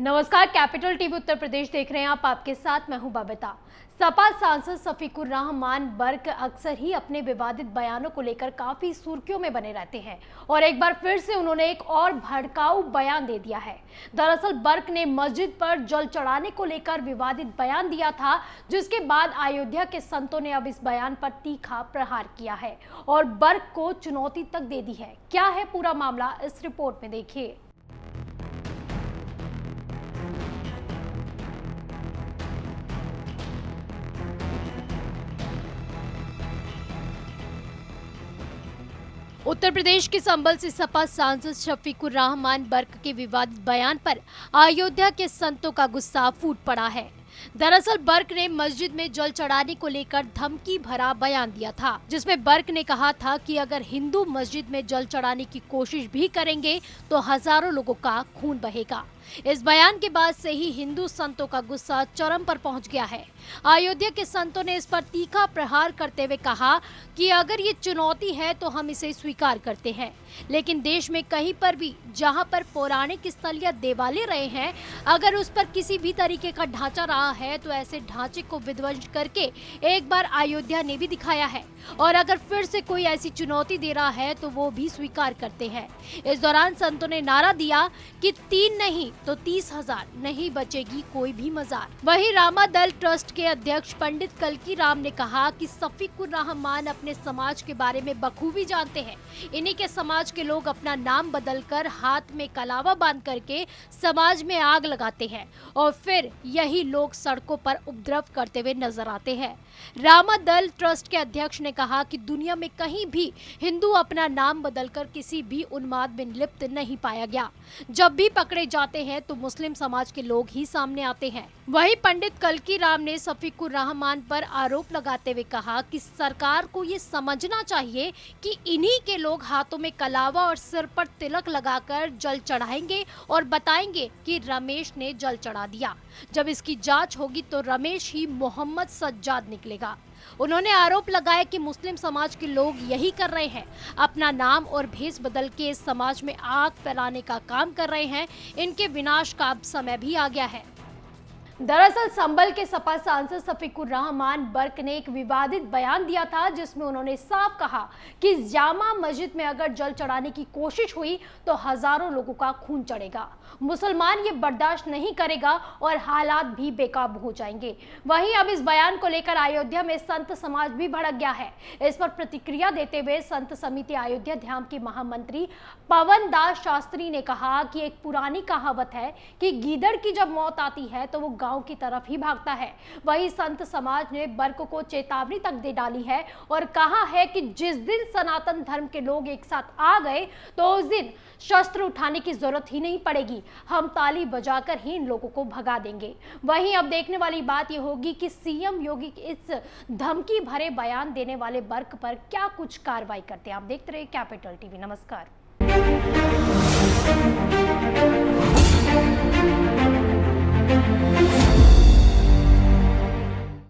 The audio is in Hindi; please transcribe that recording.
नमस्कार, कैपिटल टीवी उत्तर प्रदेश देख रहे हैं आप। आपके साथ मैं हूं बबीता। सपा सांसद शफीकुर रहमान बर्क अक्सर ही अपने विवादित बयानों को लेकर काफी सुर्खियों में बने रहते हैं और एक बार फिर से उन्होंने एक और भड़काऊ बयान दे दिया है। दरअसल बर्क ने मस्जिद पर जल चढ़ाने को लेकर विवादित बयान दिया था, जिसके बाद अयोध्या के संतों ने अब इस बयान पर तीखा प्रहार किया है और बर्क को चुनौती तक दे दी है। क्या है पूरा मामला, इस रिपोर्ट में देखिए। उत्तर प्रदेश के संभल से सपा सांसद शफीकुर रहमान बर्क के विवादित बयान पर अयोध्या के संतों का गुस्सा फूट पड़ा है। दरअसल बर्क ने मस्जिद में जल चढ़ाने को लेकर धमकी भरा बयान दिया था, जिसमें बर्क ने कहा था कि अगर हिंदू मस्जिद में जल चढ़ाने की कोशिश भी करेंगे तो हजारों लोगों का खून बहेगा। इस बयान के बाद से ही हिंदू संतों का गुस्सा चरम पर पहुंच गया है। अयोध्या के संतों ने इस पर तीखा प्रहार करते हुए कहा कि अगर ये चुनौती है तो हम इसे स्वीकार करते हैं, लेकिन देश में कहीं पर भी जहां पर पौराणिक स्थल या देवालय रहे हैं, अगर उस पर किसी भी तरीके का ढांचा रहा है तो ऐसे ढांचे को विध्वंस करके एक बार अयोध्या ने भी दिखाया है और अगर फिर से कोई ऐसी चुनौती दे रहा है तो वो भी स्वीकार करते हैं। इस दौरान संतों ने नारा दिया कि 3 नहीं तो 30,000 नहीं बचेगी कोई भी मजार। वहीं रामा दल ट्रस्ट के अध्यक्ष पंडित कल्की राम ने कहा कि शफीकुर रहमान अपने समाज के बारे में बखूबी जानते हैं। इन्हीं के समाज के लोग अपना नाम बदलकर हाथ में कलावा बांध करके समाज में आग लगाते हैं और फिर यही लोग सड़कों पर उपद्रव करते हुए नजर आते हैं। रामा दल ट्रस्ट के अध्यक्ष ने कहा कि दुनिया में कहीं भी हिंदू अपना नाम बदलकर किसी भी उन्माद में लिप्त नहीं पाया गया। जब भी पकड़े जाते हैं तो मुस्लिम समाज के लोग ही सामने आते हैं। वहीं पंडित कल्की राम ने शफीकुर रहमान पर आरोप लगाते हुए कहा कि सरकार को ये समझना चाहिए कि इन्हीं के लोग हाथों में कलावा और सिर पर तिलक लगाकर जल चढ़ाएंगे और बताएंगे कि रमेश ने जल चढ़ा दिया। जब इसकी जांच होगी तो रमेश ही मोहम्मद सज्जाद निकलेगा। उन्होंने आरोप लगाया कि मुस्लिम समाज के लोग यही कर रहे हैं, अपना नाम और भेष बदल के इस समाज में आग फैलाने का काम कर रहे हैं। इनके विनाश का अब समय भी आ गया है। दरअसल संभल के सपा सांसद शफीकुर रहमान बर्क ने एक विवादित बयान दिया था, जिसमें उन्होंने साफ कहा कि जामा मस्जिद में अगर जल चढ़ाने की कोशिश हुई तो हजारों लोगों का खून चढ़ेगा। मुसलमान ये बर्दाश्त नहीं करेगा और हालात भी बेकाबू हो जाएंगे। वहीं अब इस बयान को लेकर अयोध्या में संत समाज भी भड़क गया है। इस पर प्रतिक्रिया देते हुए संत समिति अयोध्या धाम के महामंत्री पवन दास शास्त्री ने कहा कि एक पुरानी कहावत है कि गीदड़ की जब मौत आती है तो वो गांव की तरफ ही भागता है। वही संत समाज ने बर्क को चेतावनी तक दे डाली है और कहा है कि जिस दिन सनातन धर्म के लोग एक साथ आ गए तो उस दिन शस्त्र उठाने की जरूरत ही नहीं पड़ेगी। हम ताली बजाकर ही इन लोगों को भगा देंगे। वहीं अब देखने वाली बात यह होगी कि सीएम योगी इस धमकी भरे बयान देने वाले बर्क पर क्या कुछ कार्रवाई करते हैं। आप देखते रहिए कैपिटल टीवी। नमस्कार। Thank you.